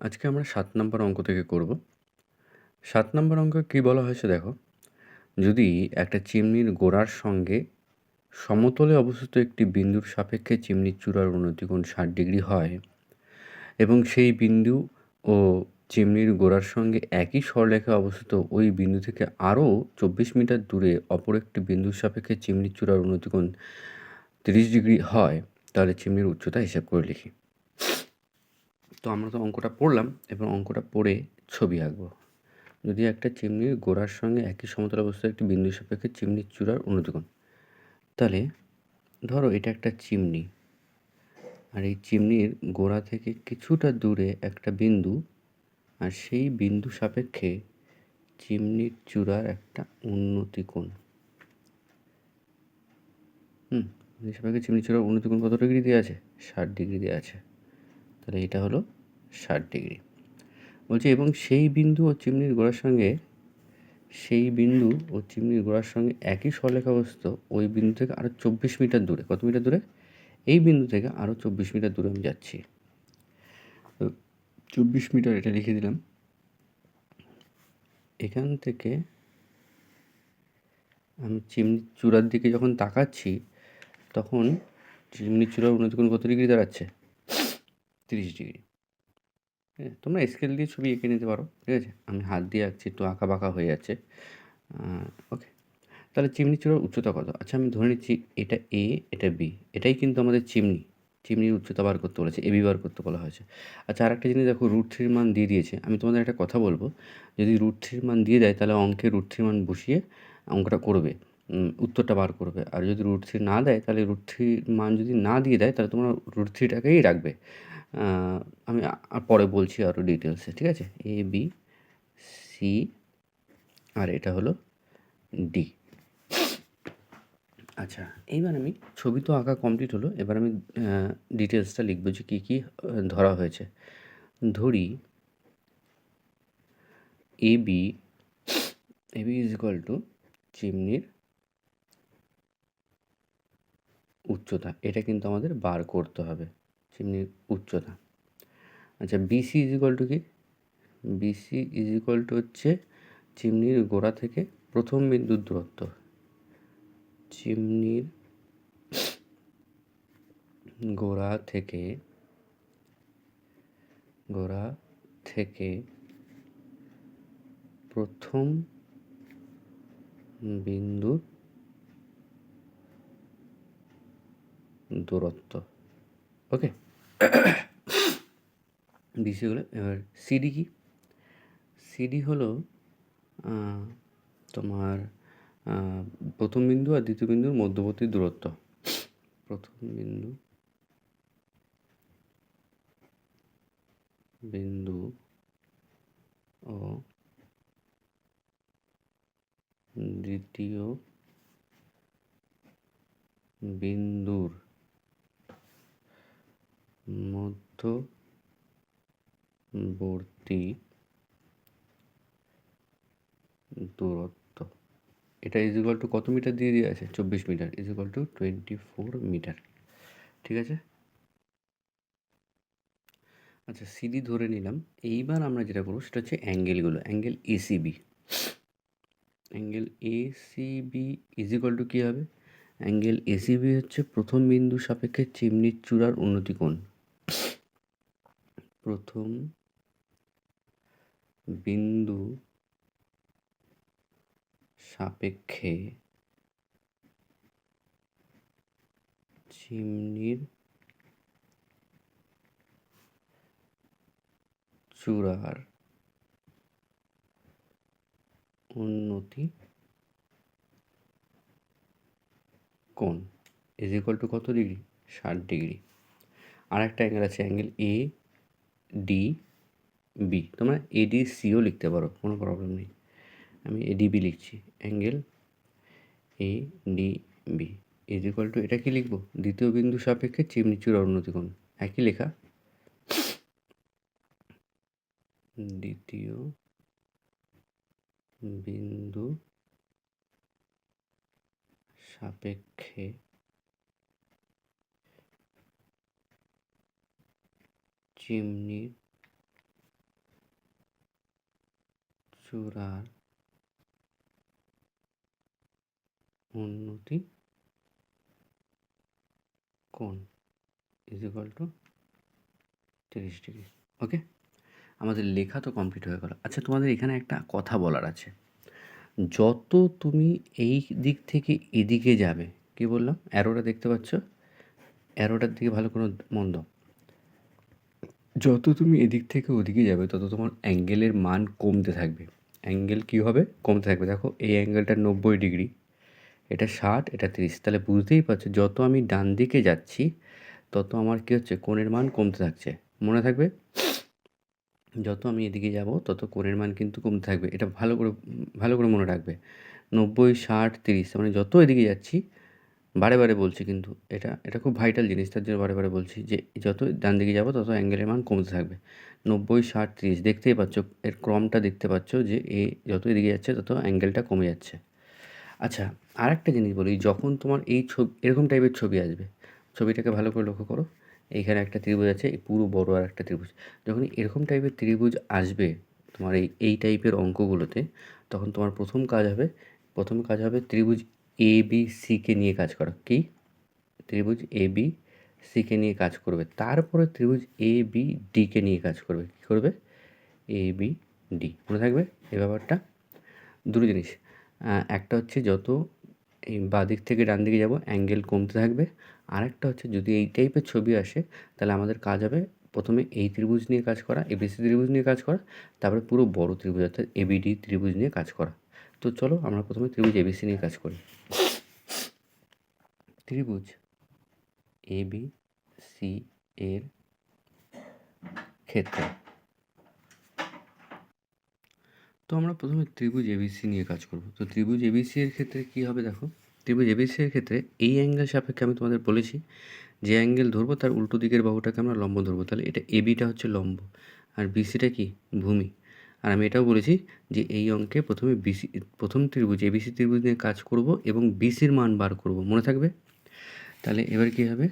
আজকে আমরা ৭ নম্বর অঙ্ক থেকে করব। ৭ নম্বর অঙ্কে কী বলা হয়েছে দেখো, যদি একটা চিমনির গোড়ার সঙ্গে সমতলে অবস্থিত একটি বিন্দুর সাপেক্ষে চিমনির চূড়ার উন্নতিকোণ ৬০ ডিগ্রি হয় এবং সেই বিন্দু ও চিমনির গোড়ার সঙ্গে একই সরলরেখায় অবস্থিত ওই বিন্দু থেকে আরও ২৪ মিটার দূরে অপর একটি বিন্দুর সাপেক্ষে চিমনির চূড়ার উন্নতিকোণ ৩০ ডিগ্রি হয়, তাহলে চিমনির উচ্চতা হিসাব করে লিখি। তো আমরা তো অঙ্কটা পড়লাম, এবং অঙ্কটা পড়ে ছবি আঁকবো। যদি একটা চিমনির গোড়ার সঙ্গে একই সমতল অবস্থায় একটি বিন্দু সাপেক্ষে চিমনির চূড়ার উন্নতিকোণ, তাহলে ধরো এটা একটা চিমনি, আর এই চিমনির গোড়া থেকে কিছুটা দূরে একটা বিন্দু, আর সেই বিন্দু সাপেক্ষে চিমনির চূড়ার একটা উন্নতিকোণ। সাপেক্ষে চিমনির চূড়ার উন্নতিকোণ কত ডিগ্রি দেওয়া আছে? ৬০ ডিগ্রি দেওয়া আছে। তাহলে এটা হলো ৬০ ডিগ্রি। বলছে এবং সেই বিন্দু ও চিমনির গোড়ার সঙ্গে একই সরলরেখা অবস্থিত ওই বিন্দু থেকে আরও ২৪ মিটার দূরে। কত মিটার দূরে? এই বিন্দু থেকে আরও ২৪ মিটার দূরে আমি যাচ্ছি। তো ২৪ মিটার এটা লিখে দিলাম। এখান থেকে আমি চিমনির চূড়ার দিকে যখন তাকাচ্ছি, তখন চিমনির চূড়ার উন্নতিকোণ কত ডিগ্রি দাঁড়াচ্ছে? ৩০ ডিগ্রি। হ্যাঁ, তোমরা স্কেল দিয়ে ছবি এঁকে নিতে পারো, ঠিক আছে? আমি হাত দিয়ে আঁকছি, একটু আঁকা বাঁকা হয়ে যাচ্ছে। ওকে, তাহলে চিমনির চূড়ার উচ্চতা কত? আচ্ছা, আমি ধরে নিচ্ছি এটা এ, এটা বি, এটাই কিন্তু আমাদের চিমনির উচ্চতা বার করতে বলেছে, এবি বার করতে বলা হয়েছে। আচ্ছা, আরেকটা জিনিস দেখো, √3 মান দিয়ে দিয়েছে। আমি তোমাদের একটা কথা বলবো, যদি √3 মান দিয়ে দেয় তাহলে অঙ্কে √3 মান বসিয়ে অঙ্কটা করবে, উত্তরটা বার করবে। আর যদি √3 না দেয়, তাহলে √3 মান যদি না দিয়ে দেয়, তাহলে তোমরা √3টাকেই রাখবে। আমি পরে বলছি আরও ডিটেলসে, ঠিক আছে? এ বি সি, আর এটা হলো ডি। আচ্ছা, এইবার আমি ছবি তো আঁকা কমপ্লিট হলো, এবার আমি ডিটেলসটা লিখব যে কী কী ধরা হয়েছে। ধরি এবি ইজ ইকুয়াল টু চিমনির উচ্চতা, এটা কিন্তু আমাদের বার করতে হবে, চিমনির উচ্চতা। আচ্ছা, বিসি ইজ ইকুয়াল টু কি? বিসি ইজ ইকুয়াল টু হচ্ছে চিমনির গোড়া থেকে প্রথম বিন্দুর দূরত্ব। চিমনির গোড়া থেকে প্রথম বিন্দুর দূরত্ব। ওকে, বিসি হলো। এবার সিডি কি? সিডি হলো তোমার প্রথম বিন্দু আর দ্বিতীয় বিন্দুর মধ্যবর্তী দূরত্ব। প্রথম বিন্দু ও দ্বিতীয় বিন্দুর মধ্যবর্তী দূরত্ব। এটা ইজ ইকুয়াল টু কত মিটার দিয়ে দেওয়া আছে? ২৪ metre, is equal to 24 metre. ঠিক আছে? আচ্ছা, সিডি ধরে নিলাম। এইবার আমরা যেটা করবো সেটা হচ্ছে অ্যাঙ্গেলগুলো। Angle ACB is equal to কী হবে? অ্যাঙ্গেল এসিবি হচ্ছে প্রথম বিন্দু সাপেক্ষে চিমনির চূড়ার উন্নতিকোণ। প্রথম বিন্দু সাপেক্ষে চিমনির চূড়ার উন্নতি কোণ ইজ ইকুয়াল টু কত ডিগ্রি? ৬০ ডিগ্রি। আর একটা অ্যাঙ্গেল আছে, অ্যাঙ্গেল এ ডি বি। তোমরা এডিসিও লিখতে পারো, কোনো প্রবলেম নেই। আমি এডিবি লিখছি। Angle A D B is equal to, এটা কি লিখবো? দ্বিতীয় বিন্দু সাপেক্ষে চিমনি চূড়ার উন্নতিকোণ। একই লেখা। দ্বিতীয় বিন্দু সাপেক্ষে চিমনির চূড়ার উন্নতি কোণ ইজ ইকুয়াল টু 30 ডিগ্রি। ওকে, আমাদের লেখা তো কমপ্লিট হয়ে গেল। আচ্ছা, তোমাদের এখানে একটা কথা বলার আছে। যত তুমি এই দিক থেকে এদিকে যাবে, কি বললাম, অ্যারোটা দেখতে পাচ্ছ, অ্যারোটার দিকে ভালো করে মন দাও। যত তুমি এদিক থেকে ওদিকে যাবে তত তোমার অ্যাঙ্গেলের মান কমতে থাকবে। অ্যাঙ্গেল কী হবে? কমতে থাকবে। দেখো এই অ্যাঙ্গেলটা 90 ডিগ্রি, এটা 60, এটা 30। তাহলে বুঝতেই পারছো যত আমি ডান দিকে যাচ্ছি তত আমার কী হচ্ছে, কোণের মান কমতে থাকছে। মনে থাকবে, যত আমি এদিকে যাব তত কোণের মান কিন্তু কমতে থাকবে। এটা ভালো করে মনে রাখবে। 90, 60, 30, মানে যত এদিকে যাচ্ছি, বারে বারে বলছি কিন্তু এটা খুব ভাইটাল জিনিস, তার জন্য বারে বারে বলছি যে যত ডান দিকে যাব তত অ্যাঙ্গেলের মান কমতে থাকবে। 90, 60, 30 দেখতেই পাচ্ছ, এর ক্রমটা দেখতে পাচ্ছ যে যত এদিকে যাচ্ছে তত অ্যাঙ্গেলটা কমে যাচ্ছে। আচ্ছা, আর একটা জিনিস বলি, যখন তোমার এই এরকম টাইপের ছবি আসবে, ছবিটাকে ভালো করে লক্ষ্য করো। এইখানে একটা ত্রিভুজ আছে, এই পুরো বড় আর একটা ত্রিভুজ। যখন এরকম টাইপের ত্রিভুজ আসবে তোমার এই টাইপের অঙ্কগুলোতে, তখন তোমার প্রথম কাজ হবে ত্রিভুজ এ বি সিকে নিয়ে কাজ করা। কি? ত্রিভুজ এ বি সিকে নিয়ে কাজ করবে। তারপরে ত্রিভুজ এ বি ডিকে নিয়ে কাজ করবে। কী করবে? A B D. মনে থাকবে এই ব্যাপারটা। দুটো জিনিস, একটা হচ্ছে যত এই বাঁ দিক থেকে ডান দিকে যাব অ্যাঙ্গেল কমতে থাকবে। আরেকটা হচ্ছে যদি এই টাইপের ছবি আসে তাহলে আমাদের কাজ হবে প্রথমে এই ত্রিভুজ নিয়ে কাজ করা, এবিসি ত্রিভুজ নিয়ে কাজ করা, তারপরে পুরো বড় ত্রিভুজ অর্থাৎ এবিডি ত্রিভুজ নিয়ে কাজ করা। তো চলো আমরা প্রথমে ত্রিভুজ এবিসি নিয়ে কাজ করি। ত্রিভুজ এবিসি এর ক্ষেত্রে, তো আমরা প্রথমে ত্রিভুজ এবিসি নিয়ে কাজ করব। তো ত্রিভুজ এবিসি এর ক্ষেত্রে কী হবে দেখো, ত্রিভুজ এবিসি এর ক্ষেত্রে এই অ্যাঙ্গেল সাপেক্ষে আমি তোমাদের বলেছি যে অ্যাঙ্গেল ধরবো তার উল্টো দিকের বাহুটাকে আমরা লম্ব ধরবো। তাহলে এটা এবিটা হচ্ছে লম্ব আর বিসিটা কি? ভূমি। আর আমি এটাও বলেছি যে এই অঙ্কে প্রথম ত্রিভুজ এবিসি ত্রিভুজ নিয়ে কাজ করব এবং বিসির মান বার করব। মনে থাকবে? তাহলে এবার কী হবে?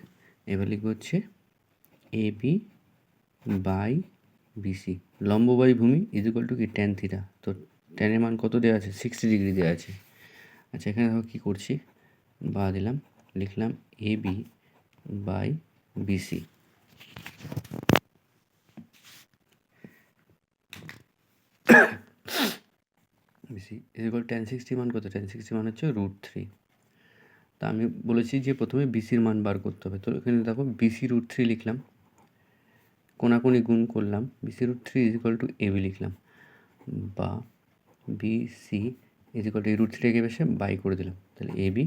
এবার লিখবো হচ্ছে এবি বাই বিসি, লম্ব বাই ভূমি ইজ ইকুয়াল টু কি? Tan theta. তো ট্যানের মান কত দেওয়া আছে? 60 ডিগ্রি দেওয়া আছে। আচ্ছা, এখানে দেখো কী করছি, বা দিলাম, লিখলাম AB by BC. BC is equal tan 60 মান কত? ট্যান 60 মান হচ্ছে √3। তা আমি বলেছি যে প্রথমে বিসির মান বার করতে হবে। তো এখানে দেখো বিসি √3 লিখলাম, কোনাকুনি গুণ করলাম, BC √3 is equal to AB লিখলাম, বা বিসি ইজ ইকুয়াল টু এই √3টাকে বেশি বাই করে দিলাম। তাহলে এবি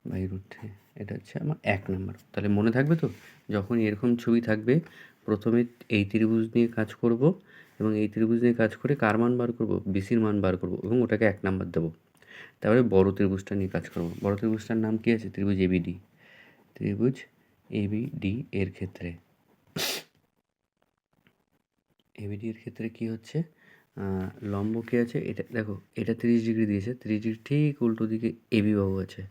বাই √3, এটা হচ্ছে আমার 1 নাম্বার। তাহলে মনে থাকবে তো, যখন এরকম ছবি থাকবে প্রথমে এই ত্রিভুজ নিয়ে কাজ করব এবং এই ত্রিভুজ নিয়ে কাজ করে কার মান বার করব? বিসির মান বার করব এবং ওটাকে 1 নাম্বার দেবো। তারপরে বড় ত্রিভুজটা নিয়ে কাজ করব। বড় ত্রিভুজটার নাম কি আছে? ত্রিভুজ এবিডি। ত্রিভুজ এবিডি এর ক্ষেত্রে, এবিডি এর ক্ষেত্রে কি হচ্ছে, লম্ব কে আছে? এটা দেখো, এটা 30 ডিগ্রি দিয়েছে, 30 ডিগ্রি ঠিক উল্টো দিকে এবি বাহু আছে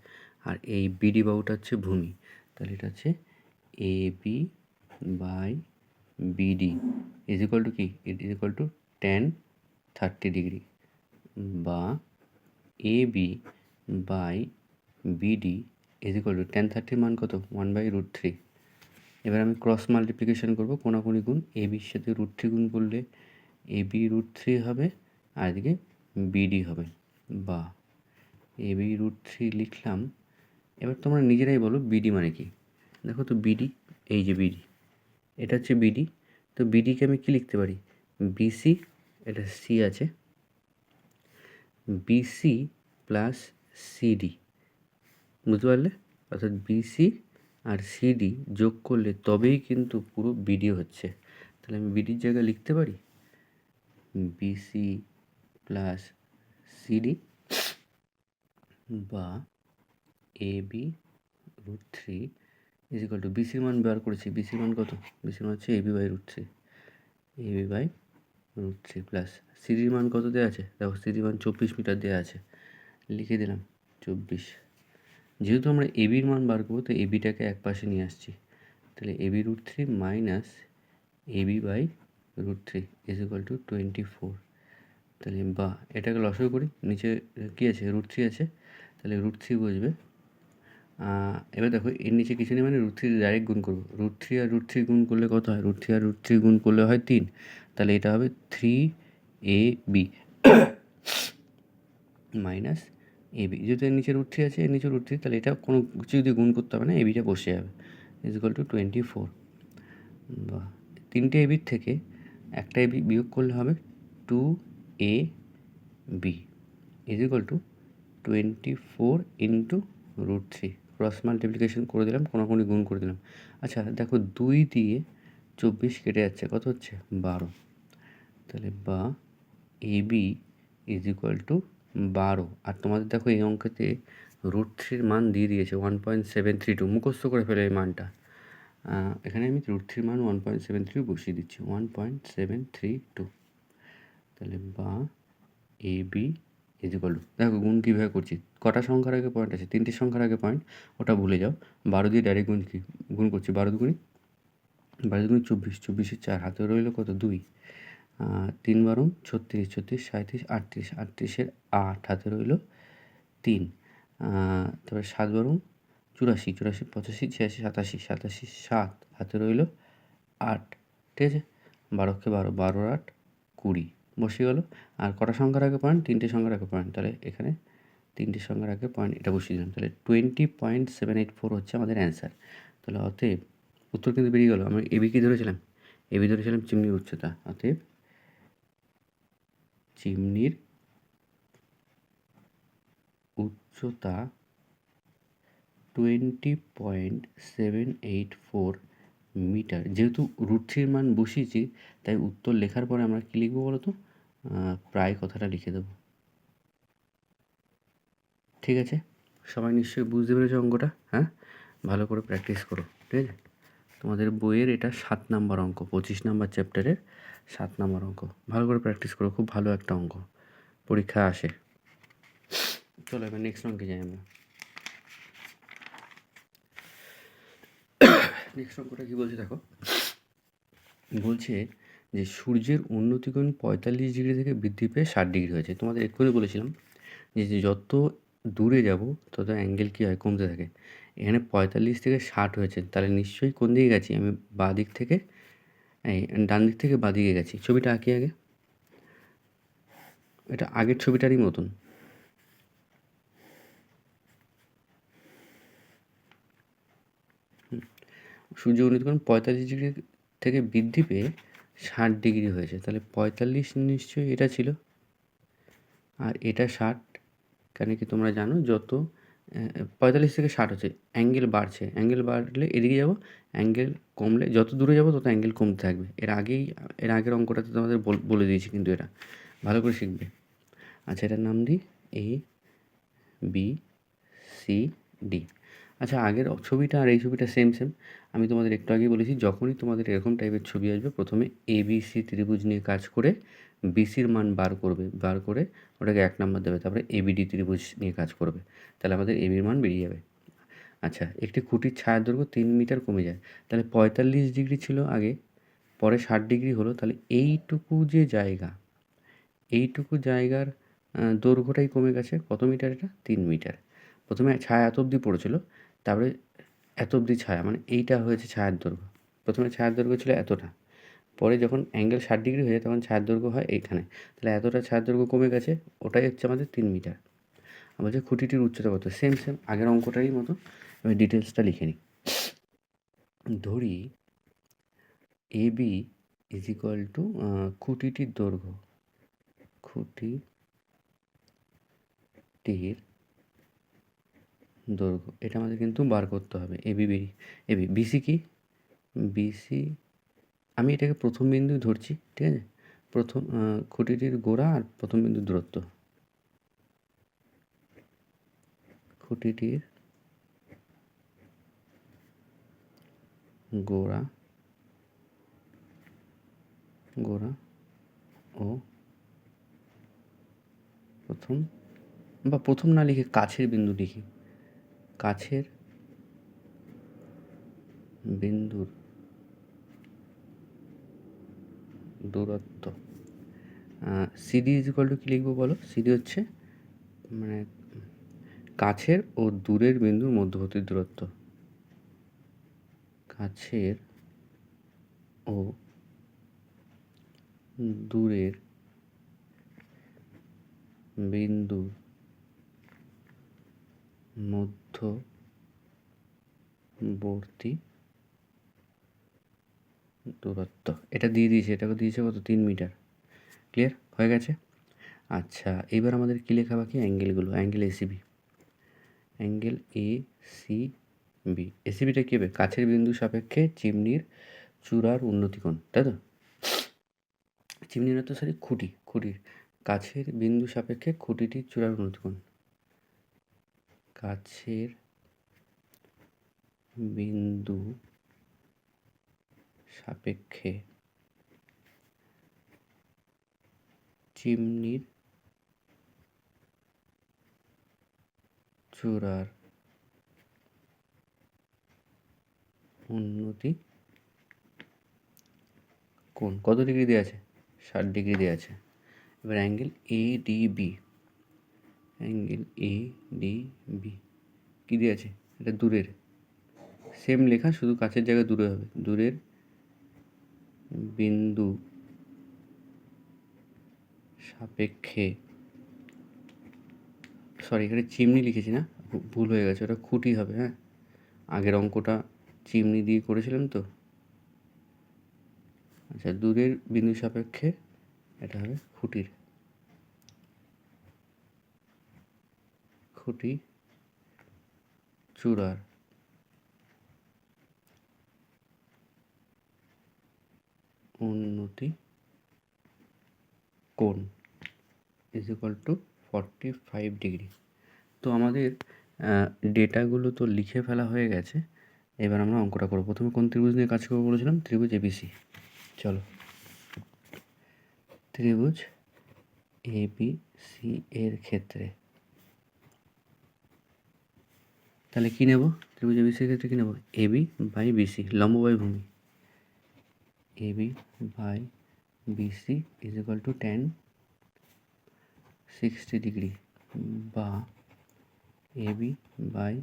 আর এই বিডি বাহুটা হচ্ছে ভূমি। তাহলে এটা হচ্ছে AB by BD is equal to কি? It is equal to tan 30 degree, বা AB by BD is equal to tan 30 মান কত? 1/√3। এবার আমি ক্রস মাল্টিপ্লিকেশন করবো, কোনাকুনি গুণ, এবির সাথে √3 গুণ করলে এবি √3 হবে আর এদিকে বিডি হবে, বা এবি √3 লিখলাম। এবার তোমরা নিজেরাই বলো বিডি মানে কি। দেখো তো বিডি, এই যে বিডি, এটা হচ্ছে বিডি। তো বিডিকে আমি কি লিখতে পারি? বিসি, এটা সি আছে, বিসি প্লাস সিডি। বুঝতে পারলে? অর্থাৎ বিসি আর সিডি যোগ করলে তবেই কিন্তু পুরো বিডি হচ্ছে। তাহলে আমি বিডির জায়গায় লিখতে পারি বিসি প্লাস সিডি, বা এবি √3 ইজ ইকুয়াল টু, বিসির মান বার করেছি, বিসির মান কত? বিসির মান হচ্ছে AB by √3, AB by √3 plus সিডির মান কত দেওয়া আছে? দেখো সিডির মান 24 মিটার দেওয়া আছে, লিখে দিলাম 24। যেহেতু আমরা এবির মান বার করবো তো এবিটাকে এক পাশে নিয়ে আসছি, তাহলে AB √3 minus AB by √3 is equal to 24। তাহলে বা এটাকে লসাগু করি, নিচে কী আছে √3 আছে, তাহলে √3 বসবে। এবার দেখো এর নিচে কিছু নেই মানে √3 ডাইরেক্ট গুণ করবো, √3 আর √3 গুণ করলে কত হয়, √3 আর √3 গুণ করলে হয় 3, তাহলে এটা হবে 3ab মাইনাস এবি। যেহেতু এর নিচে √3 আছে, এর নিচে √3, তাহলে এটা কোনো কিছু যদি গুণ করতে হবে না, এবিটা বসে যাবে, ইকুয়াল টু 24। বা 3টে এবির থেকে একটা এবি বিয়োগ করলে হবে 2ab equal to 24 into √3, cross multiplication করে দিলাম, কোনাকুনি গুণ করে দিলাম। আচ্ছা দেখো 2 দিয়ে 24 কেটে যাচ্ছে, কত হচ্ছে 12, তাহলে বা এবি ইকুয়াল টু 12। আর তোমাদের দেখো এই অঙ্কেতে √3 মান দিয়ে দিয়েছে 1.732, মুখস্থ করে ফেলে এই মানটা। এখানে আমি √3 মান 1.73 বসিয়ে দিচ্ছি, 1.732, তাহলে বা এবি ইকুয়াল টু, দেখো গুণ কীভাবে করছি, কটা সংখ্যার আগে পয়েন্ট আছে, 3টে সংখ্যার আগে পয়েন্ট, ওটা ভুলে যাও। 12 দিয়ে ডাইরেক্ট গুণ করছি, 12 দুগুণি 24, 24-এর 4, হাতে রইল কত 2, 3 12 36, 36 37 38, 38-এর 8, হাতে রইল 3, তারপরে 7 12 84, 84 85 86 87, 87 7, হাতে রইল 8, ঠিক আছে। 12কে 12, 12 8 20 বসে গেল। আর কটা সংখ্যার আগে পয়েন্ট, 3টে সংখ্যার আগে পয়েন্ট, তাহলে এখানে 3টে সংখ্যার আগে পয়েন্ট এটা বসিয়ে দিলাম, তাহলে 20.784 হচ্ছে আমাদের অ্যান্সার। তাহলে অতএব উত্তর কিন্তু বেরিয়ে গেল। আমি এবি কি ধরেছিলাম, এবি ধরেছিলাম চিমনির উচ্চতা, অতএব চিমনির উচ্চতা 20.784 মিটার। যেহেতু √3 মান বসিয়েছি, তাই উত্তর লেখার পরে আমরা কী লিখবো বলো তো, প্রায় কথাটা লিখে দেবো। ঠিক আছে, সবাই নিশ্চয়ই বুঝতে পেরেছো অঙ্কটা? হ্যাঁ, ভালো করে প্র্যাকটিস করো, ঠিক আছে। তোমাদের বইয়ের এটা 7 নাম্বার অঙ্ক, 25 নাম্বার চ্যাপ্টারের 7 নাম্বার অঙ্ক। ভালো করে প্র্যাকটিস করো, খুব ভালো একটা অঙ্ক, পরীক্ষা আসে। চলো এবার নেক্সট অঙ্কে যাই আমরা। নেক্সট অঙ্কটা কী বলছে দেখো, বলছে যে সূর্যের উন্নতিকোণ 45 ডিগ্রি থেকে বৃদ্ধি পেয়ে 60 ডিগ্রি হয়েছে। তোমাদের এক্ষুনি বলেছিলাম যে যত দূরে যাব তত অ্যাঙ্গেল কী হয়, কমতে থাকে। এখানে 45 থেকে 60 হয়েছে, তাহলে নিশ্চয়ই কোন দিকে গেছি আমি, বাঁ দিক থেকে, এই ডান দিক থেকে বাঁ দিকে গেছি। ছবিটা আঁকি আগে, এটা আগের ছবিটারই মতন। সূর্য উন্নতিকোণ 45 ডিগ্রি থেকে বৃদ্ধি পেয়ে 60 ডিগ্রি হয়েছে, তাহলে 45 নিশ্চয়ই এটা ছিল, আর এটা 60। কেন কি তোমরা জানো যত 45 থেকে 60 হচ্ছে, অ্যাঙ্গেল বাড়ছে, অ্যাঙ্গেল বাড়লে এদিকে যাব, অ্যাঙ্গেল কমলে যত দূরে যাব তত অ্যাঙ্গেল কমতে থাকবে। এর আগের অঙ্কটাতে তোমাদের বলে দিয়েছি, কিন্তু এটা ভালো করে শিখবে। আচ্ছা এটার নাম দিই ABCD। আচ্ছা আগের ছবিটা আর এই ছবিটা সেম। আমি তোমাদের একটু আগেই বলেছি, যখনই তোমাদের এরকম টাইপের ছবি আসবে, প্রথমে ABC ত্রিভুজ নিয়ে কাজ করে BCর মান বার করে ওটাকে 1 নাম্বার দেবে, তারপরে ABD ত্রিভুজ নিয়ে কাজ করবে, তাহলে আমাদের ABর মান বেরিয়ে যাবে। আচ্ছা একটি খুঁটির ছায়ার দৈর্ঘ্য 3 মিটার কমে যায়, তাহলে 45 ডিগ্রি ছিল আগে, পরে 60 ডিগ্রি হলো, তাহলে এইটুকু জায়গার দৈর্ঘ্যটাই কমে গেছে। কত মিটার এটা, 3 মিটার। প্রথমে ছায়া এত অবধি পড়েছিল, তারপরে এত অবধি ছায়া, মানে এইটা হয়েছে ছায়ার দৈর্ঘ্য। প্রথমে ছায়ার দৈর্ঘ্য ছিল এতটা, পরে যখন অ্যাঙ্গেল 60 ডিগ্রি হয়ে যায় তখন ছায়ার দৈর্ঘ্য হয় এইখানে, তাহলে এতটা ছায়ার দৈর্ঘ্য কমে গেছে, ওটাই হচ্ছে আমাদের 3 মিটার। বলছে খুঁটিটির উচ্চতা কত, সেম আগের অঙ্কটারই মতো। আমি ডিটেলসটা লিখে নিই। ধরি AB ইজ ইকুয়াল টু খুঁটিটির দৈর্ঘ্য, এটা আমাদের কিন্তু বার করতে হবে। BC কি, BC আমি এটাকে প্রথম বিন্দু ধরছি, ঠিক আছে। প্রথম খুঁটিটির গোড়া আর প্রথম বিন্দুর দূরত্ব, খুঁটিটির গোড়া ও প্রথম না লিখে কাছের বিন্দু লিখি, কাছের বিন্দুর দূরত্ব, সিডি ইজ ইকুয়াল টু কী লিখবো বলো? সিডি হচ্ছে মানে কাছের ও দূরের বিন্দুর মধ্যবর্তী দূরত্ব। কাছের ও দূরের বিন্দুর মধ্যবর্তী দূরত্ব। এটা দিয়ে দিয়েছে, এটাকে দিয়েছে কত? 3 মিটার। ক্লিয়ার হয়ে গেছে? আচ্ছা, এবার আমাদের কী লেখা বাকি? অ্যাঙ্গেলগুলো। Angle ACB, angle ACB. এসিবিটা কী হবে? কাছের বিন্দু সাপেক্ষে চিমনির চূড়ার উন্নতিকোণ, তাই তো? চিমনির তো সরি খুঁটির কাছের বিন্দু সাপেক্ষে খুঁটিটির চূড়ার উন্নতিকোণ। কাছের বিন্দু সাপেক্ষে চিমনির চূড়ার উন্নতি কোণ কত ডিগ্রি দেওয়া আছে? 60 ডিগ্রি দেওয়া আছে। এবার অ্যাঙ্গেল এডিবি, অ্যাঙ্গেল এডিবি কী দেওয়া আছে? এটা দূরের, সেম লেখা, শুধু কাছের জায়গায় দূরে হবে। দূরের বিন্দু সাপেক্ষে, সরি এখানে চিমনি লিখেছি না, ভুল হয়ে গেছে, ওটা খুঁটি হবে। হ্যাঁ, আগের অঙ্কটা চিমনি দিয়ে করেছিলাম তো। আচ্ছা, দূরের বিন্দু সাপেক্ষে এটা হবে খুঁটি চূড়ার উন্নতি কোণ ইজ ইকুয়াল টু 45 ডিগ্রি। তো আমাদের ডেটাগুলো তো লিখে ফেলা হয়ে গেছে। এবার আমরা অঙ্কটা করবো। প্রথমে কোন ত্রিভুজ নিয়ে কাজ করবো বলেছিলাম? ত্রিভুজ এবিসি। চলো, ত্রিভুজ এবিসি এর ক্ষেত্রে তাহলে কী নেব? ত্রিভুজ এবিসি এর ক্ষেত্রে কী নেব? এবি বাই বিসি, লম্ব বাই ভূমি। AB by BC is equal to tan 60 degree, বা এবি বাই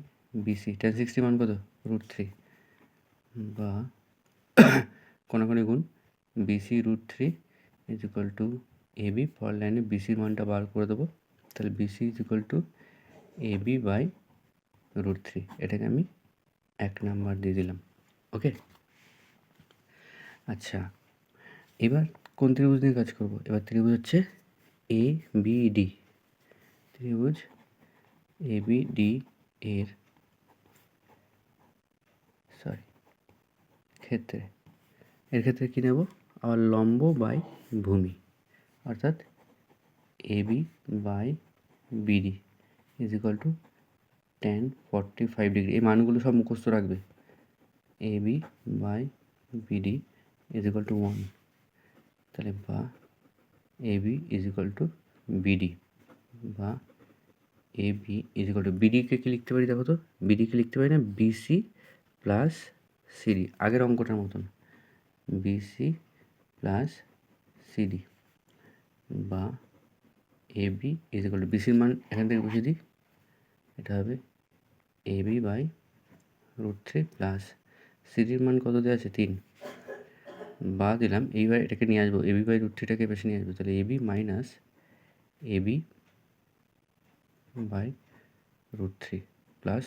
বিসি, tan 60 মান কত? √3, বা কোনাকুনি গুণ BC √3 is equal to AB. পর লাইনে বিসির মানটা বার করে দেবো। তাহলে BC is equal to AB by √3। এটাকে আমি 1 নাম্বার দিয়ে দিলাম। ওকে, আচ্ছা এবার কোন ত্রিভুজ নিয়ে কাজ করব? এবার ত্রিভুজ হচ্ছে এ বি ডি। ত্রিভুজ এ বি ডি এর ক্ষেত্রে কী নেব? আবার লম্ব বাই ভূমি, অর্থাৎ AB by BD is equal to tan 45 degree. এই মানগুলো সব মুখস্থ রাখবে। AB by BD is equal to 1, তাহলে বা AB is equal to BD, বা এবি ইজ ইকুয়াল টু বিডিকে কী লিখতে পারি? দেখো তো, বিডিকে লিখতে পারি না বিসি প্লাস সিডি, আগের অঙ্কটার মতন, বিসি প্লাস সিডি, বা এবি ইজ ইকুয়াল টু বিসির মান এখান থেকে বসিয়ে দিই, এটা হবে এবি বাই √3 প্লাস সিডির মান কত দেওয়া আছে? 3, বা দিলাম। এইবার এটাকে নিয়ে আসবো, এবি বাই √3টাকে বেশি নিয়ে আসবো, তাহলে AB minus AB by √3 plus,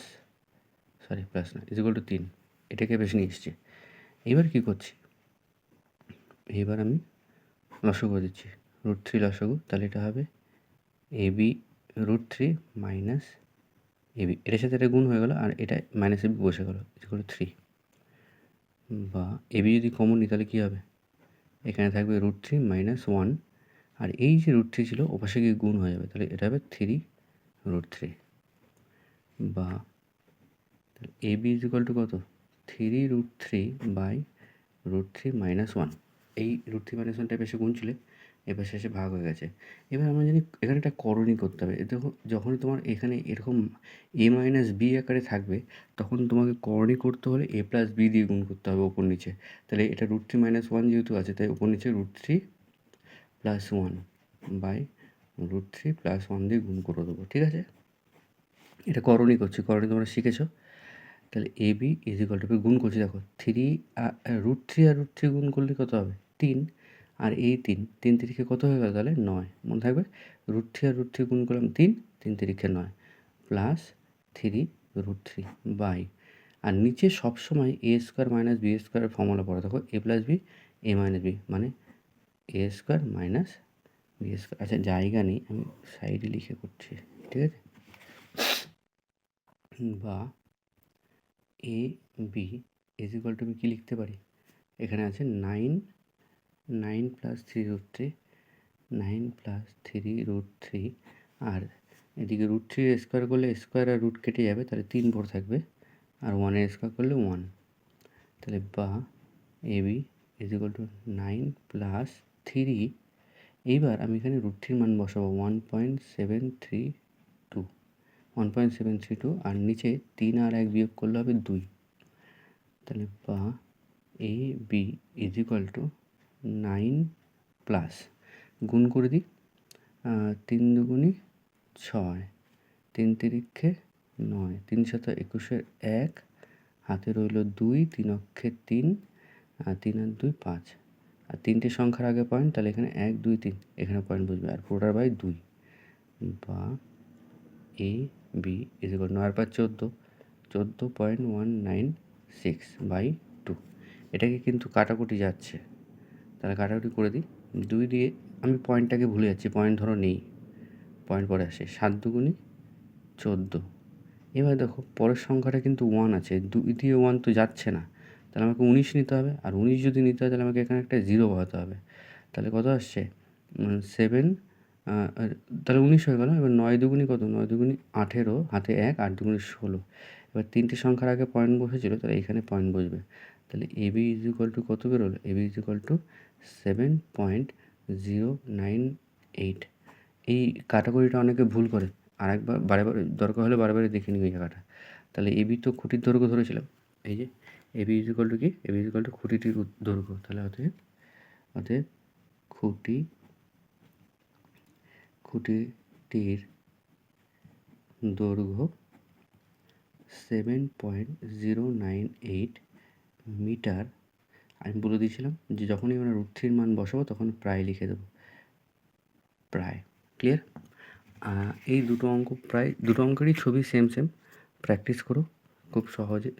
sorry plus না, ইজ ইকুয়াল টু 3, এটাকে বেশি নিয়ে এসছি। এবার কী করছি? এবার আমি লসাগু করে দিচ্ছি, √3 লসাগু, তাহলে এটা হবে এবি √3 মাইনাস এবি, এটার সাথে এটা গুণ হয়ে গেল, আর এটা মাইনাস এবি বসে গেল, ইজ ইকুয়াল টু 3, বা এবি যদি কমন নিই তাহলে কী হবে? এখানে থাকবে √3 মাইনাস 1, আর এই যে √3 ছিল ওপাশে গিয়ে গুণ হয়ে যাবে, তাহলে এটা হবে 3√3, বা এবি ইজ ইকুয়াল টু কত? 3√3 বাই √3 মাইনাস 1। এই √3 মাইনাস 1টা বেশি গুণ ছিল, এবার শেষে ভাগ হয়ে গেছে। এবার আমরা জানি এখানে একটা করণী করতে হবে। দেখো, যখনই তোমার এখানে এরকম এ মাইনাস বি আকারে থাকবে, তখন তোমাকে করণী করতে হলে এ প্লাস বি দিয়ে গুণ করতে হবে ওপর নিচে। তাহলে এটা √3 মাইনাস 1 যেহেতু আছে, তাই ওপর নিচে √3 প্লাস 1, বাই √3 প্লাস 1 দিয়ে গুণ করে দেবো, ঠিক আছে? এটা করণী করছি, করণী তোমরা শিখেছো। তাহলে AB ইজ ইকুয়াল টু গুণ করছি, দেখো √3 আর √3 গুণ করলে কত হবে 3, আর এই 3 তিরিখে কত হয়ে গেল তাহলে 9, মনে থাকবে। √3 আর √3 গুণ করলাম 3 তিরিখে 9 প্লাস 3√3 বাই, আর নিচে সবসময় A² মাইনাস B² ফর্মুলা পড়া, দেখো A plus B A minus B মানে A² মাইনাস B²। আচ্ছা জায়গা নেই, আমি সাইডে লিখে করছি, ঠিক আছে? বা A B is equal two আমি কী লিখতে পারি, এখানে আছে 9 প্লাস 3√3, 9 প্লাস 3√3, আর এদিকে √3 করলে স্কোয়ার আর রুট কেটে যাবে, তাহলে 3 পড়ে থাকবে, আর 1 করলে 1, তাহলে বা A B is equal to 9 plus 3, এইবার আমি এখানে √3 মান বসাবো 1.732, আর নিচে 3 আর 1 বিয়োগ করলে হবে 2, তাহলে বা A B is equal to 9 plus গুণ করে দিই, 3 দুগুণি 6, 3 তিরিখে 9, 3 7 21 1, হাতে রইল 2, 3 অক্ষে 3, 3 আর 2 5, আর 3টে সংখ্যার আগে পয়েন্ট, তাহলে এখানে 1 2 3 এখানে পয়েন্ট বসবে, আর পুরোটার বাই 2, বা এ বি ইজ ইকুয়াল 9 আর 5 14.196 বাই 2। এটাকে কিন্তু কাটাকুটি যাচ্ছে, তাহলে কাটাকুটি করে দিই, 2 দিয়ে আমি পয়েন্টটাকে ভুলে যাচ্ছি, পয়েন্ট ধরো নেই, পয়েন্ট পরে আসে, 7 দুগুণি 14। এবার দেখো পরের সংখ্যাটা কিন্তু 1 আছে, 2 দিয়ে 1 তো যাচ্ছে না, তাহলে আমাকে 19 নিতে হবে, আর 19 যদি নিতে হয় তাহলে আমাকে এখানে একটা 0 বসাতে হবে, তাহলে কত আসছে 7, তাহলে 19 হয়ে গেল। এবার 9 দুগুণি কত, 9 দুগুণি 18, হাতে 1, 8 দুগুণি 16, এবার 3টে সংখ্যার আগে পয়েন্ট বসেছিল, তাহলে এখানে পয়েন্ট বসবে, তাহলে এ বি ইজ ইকুয়াল টু কত বেরোলো, এ বি ইজ ইকুয়াল টু 7.098। এই কাটাকুটিটা অনেকে ভুল করে, আর একবার বারে দরকার হলে বারে দেখে নিই ওই জায়গাটা। তাহলে এবি তো খুঁটির দৈর্ঘ্য ধরেছিলাম, এই যে এবি ইজ ইকুয়াল টু কি, এবি ইজ ইকুয়াল টু খুঁটিটির দৈর্ঘ্য, তাহলে অতএব খুঁটিটির দৈর্ঘ্য 7.098 মিটার। আমি বলে দিয়েছিলাম যে যখনই আমরা √3 মান বসাবো তখন প্রায় লিখে দেবো, প্রায়। ক্লিয়ার? এই দুটো অঙ্কেরই ছবি সেম প্র্যাকটিস করো, খুব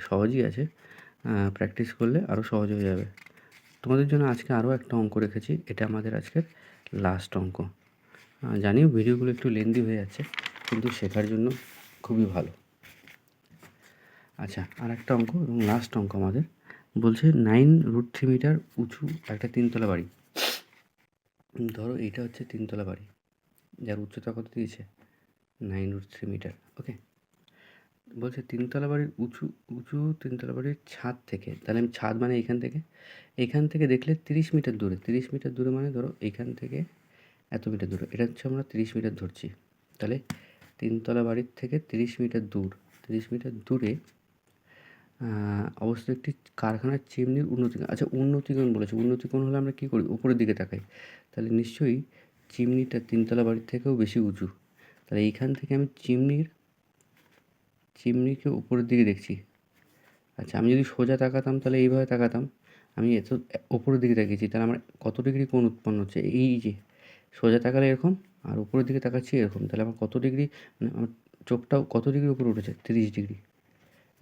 সহজই আছে, প্র্যাকটিস করলে আরও সহজ হয়ে যাবে। তোমাদের জন্য আজকে আরও একটা অঙ্ক রেখেছি, এটা আমাদের আজকের লাস্ট অঙ্ক। জানিও ভিডিওগুলো একটু লেন্দি হয়ে যাচ্ছে, কিন্তু শেখার জন্য খুবই ভালো। আচ্ছা, আর একটা অঙ্ক এবং লাস্ট অঙ্ক আমাদের বলছে 9√3 মিটার উঁচু একটা 3তলা বাড়ি। ধরো এইটা হচ্ছে 3তলা বাড়ি, যার উচ্চতা কত দিয়েছে 9√3 মিটার। ওকে, বলছে 3তলা বাড়ির উঁচু 3তলা বাড়ির ছাদ থেকে, তাহলে আমি ছাদ মানে এখান থেকে দেখলে 30 মিটার দূরে, 30 মিটার দূরে মানে ধরো এইখান থেকে এত মিটার দূরে, এটা হচ্ছে আমরা 30 মিটার ধরছি, তাহলে 3তলা বাড়ির থেকে 30 মিটার দূরে অবস্থিত একটি কারখানার চিমনির উন্নতিকোণ। আচ্ছা, উন্নতিকোণ বলেছে, উন্নতিকোণ হলে আমরা কী করি, উপরের দিকে তাকাই, তাহলে নিশ্চয়ই চিমনিটা 3তলা বাড়ির থেকেও বেশি উঁচু, তাহলে এইখান থেকে আমি চিমনিকে উপরের দিকে দেখছি। আচ্ছা, আমি যদি সোজা তাকাতাম তাহলে এইভাবে তাকাতাম, আমি এত উপরের দিকে তাকিয়েছি, তাহলে আমার কত ডিগ্রি কোণ উৎপন্ন হচ্ছে, এই যে সোজা তাকালে এরকম, আর উপরের দিকে তাকাচ্ছি এরকম, তাহলে আমার কত ডিগ্রি, মানে আমার চোখটাও কত ডিগ্রি উপরে উঠেছে, 30 ডিগ্রি।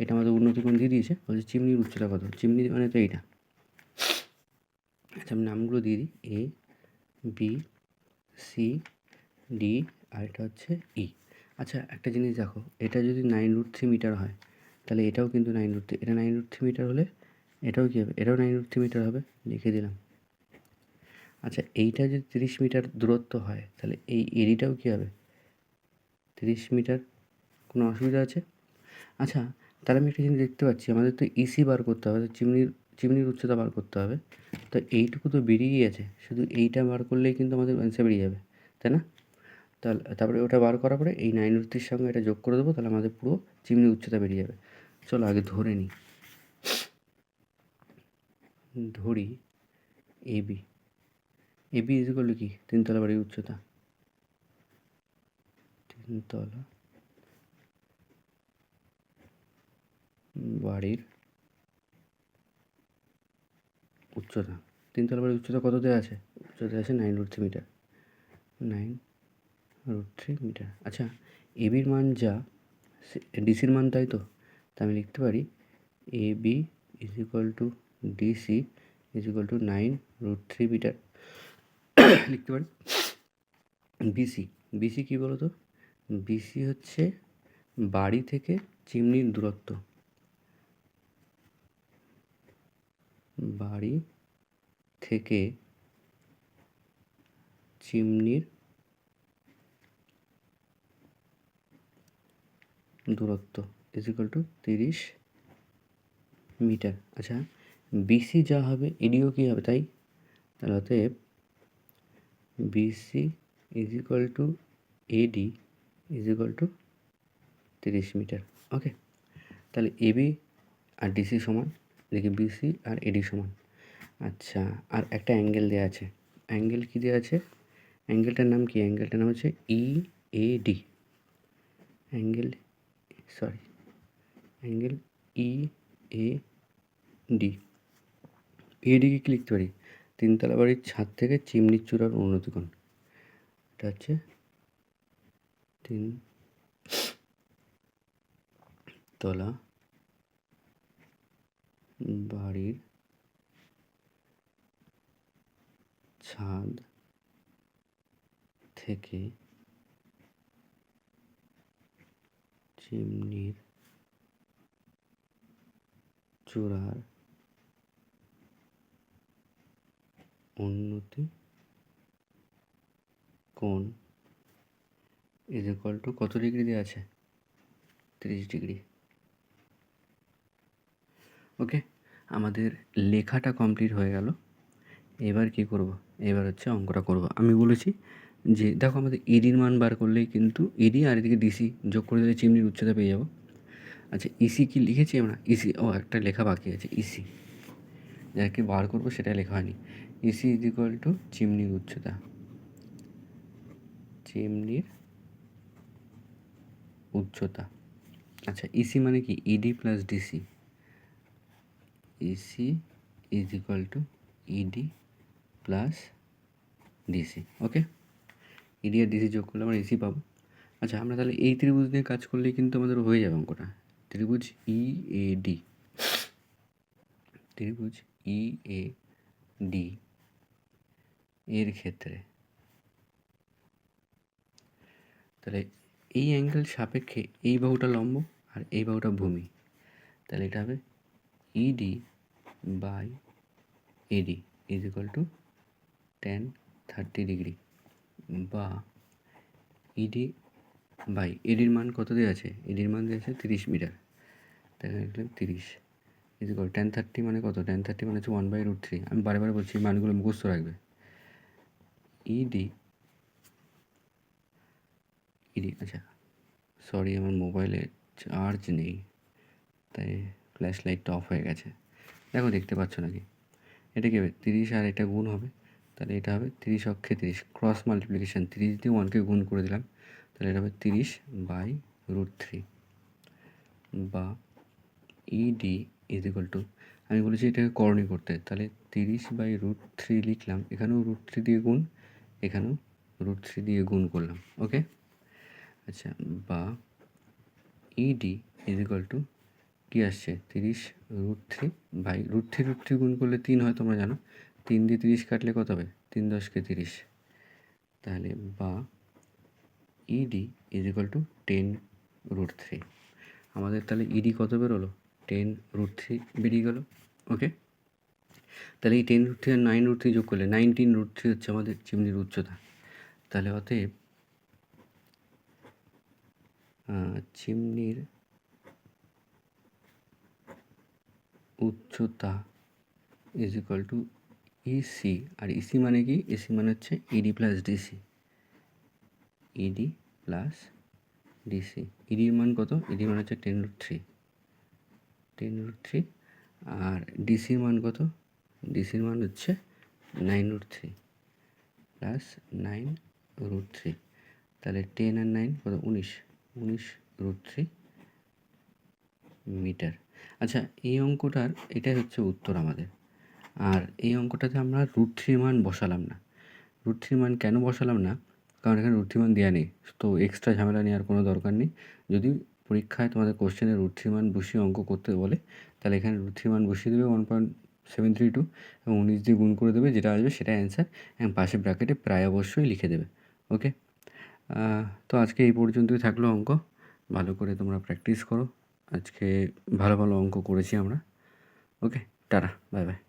এটা আমাদের উন্নতিকোণ দিয়ে দিয়েছে, বলছে চিমনির উচ্চতা কত, চিমনি মানে তো এইটা। আচ্ছা, আমি নামগুলো দিয়ে দিই, এ বি সি ডি, আর এটা হচ্ছে ই। আচ্ছা, একটা জিনিস দেখো, এটা যদি 9√3 মিটার হয়, তাহলে এটাও কিন্তু 9√3, এটা 9√3 মিটার হলে এটাও কী হবে, এটাও 9√3 মিটার হবে, লিখে দিলাম। আচ্ছা, এইটা যদি 30 মিটার দূরত্ব হয়, তাহলে এই এরিটাও কী হবে 30 মিটার, কোনো অসুবিধা আছে? আচ্ছা, তাহলে আমি একটা জিনিস দেখতে পাচ্ছি, আমাদের তো ইসি বার করতে হবে, তো চিমনির উচ্চতা বার করতে হবে, তো এইটুকু তো বেরিয়েই আছে, শুধু এইটা বার করলেই কিন্তু আমাদের অ্যান্সার বেরিয়ে যাবে, তাই না? তারপরে ওটা বার করার পরে এই 9√3 সঙ্গে এটা যোগ করে দেবো, তাহলে আমাদের পুরো চিমনির উচ্চতা বেরিয়ে যাবে। চলো আগে ধরে নিই, ধরি এবি ইজ ইকুয়াল টু কি, 3তলা বাড়ির উচ্চতা, তিনতলা বাড়ির উচ্চতা, তিনতলা বাড়ির উচ্চতা কত দেওয়া আছে? উচ্চতা আছে 9√3 মিটার, 9√3 মিটার। আচ্ছা, এবির মান যা ডিসির মান তাই তো, তা আমি লিখতে পারি AB is equal to DC is equal to 9√3 metre. লিখতে পারি বিসি, বিসি কী বলো তো? বিসি হচ্ছে বাড়ি থেকে চিমনির দূরত্ব, বাড়ি থেকে চিমনির দূরত্ব ইজ ইকুয়াল টু 30 মিটার। আচ্ছা, বিসি যা হবে এডিও কী হবে তাই? তাহলে অতএব BC is equal to AD is equal to 30 metre. Okay, তাহলে এবি আর ডিসি সমান, দেখি বিসি আর এডি সমান। আচ্ছা, আর একটা অ্যাঙ্গেল দেওয়া আছে, অ্যাঙ্গেল কী দেওয়া আছে? অ্যাঙ্গেলটার নাম কি? অ্যাঙ্গেলটার নাম হচ্ছে ইএডি, অ্যাঙ্গেল ইএডি। ইএডিকে কি লিখতে পারি? তিনতলা বাড়ির ছাদ থেকে চিমনির চূড়ার উন্নতিকোণ, এটা হচ্ছে তিনতলা বাড়ির ছাদ থেকে চিমনির চূড়ার উন্নতি কোণ ইজ ইকুয়াল টু কত ডিগ্রি দেওয়া আছে? 30 ডিগ্রি। ওকে, আমাদের লেখাটা কমপ্লিট হয়ে গেল। এবার কি করব? এবার হচ্ছে অঙ্কটা করব। আমি বলেছি যে দেখো, আমাদের এডির মান বার করলেই কিন্তু এডি আর এদিকে ডিসি যোগ করে দিলে চিমনির উচ্চতা পেয়ে যাব। আচ্ছা, ইসি কি লিখেছি আমরা? ইসি, একটা লেখা বাকি আছে, ইসি যাকে বার করবো সেটা লেখা হয়নি। ইসি ইজ ইকুয়াল টু চিমনির উচ্চতা, চিমনির উচ্চতা। আচ্ছা, ইসি মানে কি? ED plus DC, EC is equal to ED plus DC. Okay, ED আর ডিসি যোগ করলে আমরা ইসি পাবো। আচ্ছা, আমরা তাহলে এই ত্রিভুজ নিয়ে কাজ করলেই কিন্তু আমাদের হয়ে যাবে অঙ্কটা। ত্রিভুজ ইএডি, ত্রিভুজ ইএডি এর ক্ষেত্রে তাহলে এই অ্যাঙ্গেল সাপেক্ষে এই বাহুটা লম্ব আর এই বাহুটা ভূমি, তাহলে এটা হবে ED by AD is equal to tan 30 degree, বা ইডি বাই এডির মান কত দেওয়া আছে? এডির মান দেওয়া আছে 30 মিটার, তাহলে লিখলাম 30 ইজ ইকুয়াল tan 30 মানে কত? tan 30 মানে হচ্ছে 1/√3। আমি বারে বারে বলছি, মানগুলো মুখস্থ রাখবে। ইডি, আচ্ছা সরি, আমার মোবাইলে চার্জ নেই তাই ফ্ল্যাশ লাইটটা অফ হয়ে গেছে। দেখো, দেখতে পাচ্ছ নাকি? এটা কী হবে? 30 আর এটা গুণ হবে, তাহলে এটা হবে 30 অক্ষে 30, ক্রস মাল্টিপ্লিকেশান, 30 দিয়ে 1কে গুণ করে দিলাম, তাহলে এটা হবে 30/√3, বা ইডি ইজ ইকুয়াল টু, আমি বলেছি এটাকে করণী করতে, তাহলে 30/√3 লিখলাম, এখানেও √3 দিয়ে গুণ, এখানেও √3 দিয়ে গুণ করলাম। ওকে, আচ্ছা, বা ইডি ইজ ইকুয়াল টু কী আসছে? 30√3/√3 গুণ করলে 3 হয়, তোমরা জানো। 3 দিয়ে 30 কাটলে কত হবে? 3 10কে 30, তাহলে বা ইডি ইজ ইকুয়াল টু 10√3। আমাদের তাহলে ইডি কত বেরোলো? 10√3 বেরিয়ে গেল। ওকে, তাহলে এই 10√3 আর 9√3 যোগ করলে 19√3 হচ্ছে আমাদের চিমনির উচ্চতা। তাহলে অতএব চিমনির উচ্চতা ইজ ইকুয়াল টু ইসি, আর ইসি মানে কি? ইসি মানে হচ্ছে ED plus DC, ED plus DC. ইডির মান কত? ইডির মান হচ্ছে 10√3, আর ডিসির মান কত? ডিসির মান হচ্ছে 9√3 প্লাস 9√3, তাহলে 10 আর 9 কত, 19, 19√3 মিটার। আচ্ছা, এই অঙ্কটার এটাই হচ্ছে উত্তর আমাদের। আর এই অঙ্কটাতে আমরা √3 মান বসালাম না। √3 মান কেন বসালাম না? কারণ এখানে √3 মান দেওয়া নেই, তো এক্সট্রা ঝামেলা নেওয়ার কোনো দরকার নেই। যদি পরীক্ষায় তোমাদের কোশ্চেনে √3 মান বসিয়ে অঙ্ক করতে বলে, তাহলে এখানে √3 মান বসিয়ে দেবে 1.732 এবং 19 দিয়ে গুণ করে দেবে, যেটা আসবে সেটাই অ্যান্সার, এবং পাশে ব্র্যাকেটে প্রায় অবশ্যই লিখে দেবে। ওকে, তো আজকে এই পর্যন্তই থাকলো অঙ্ক। ভালো করে তোমরা প্র্যাকটিস করো। আজকে ভালো ভালো অঙ্ক করেছি আমরা। ওকে, টাটা, বাই বাই।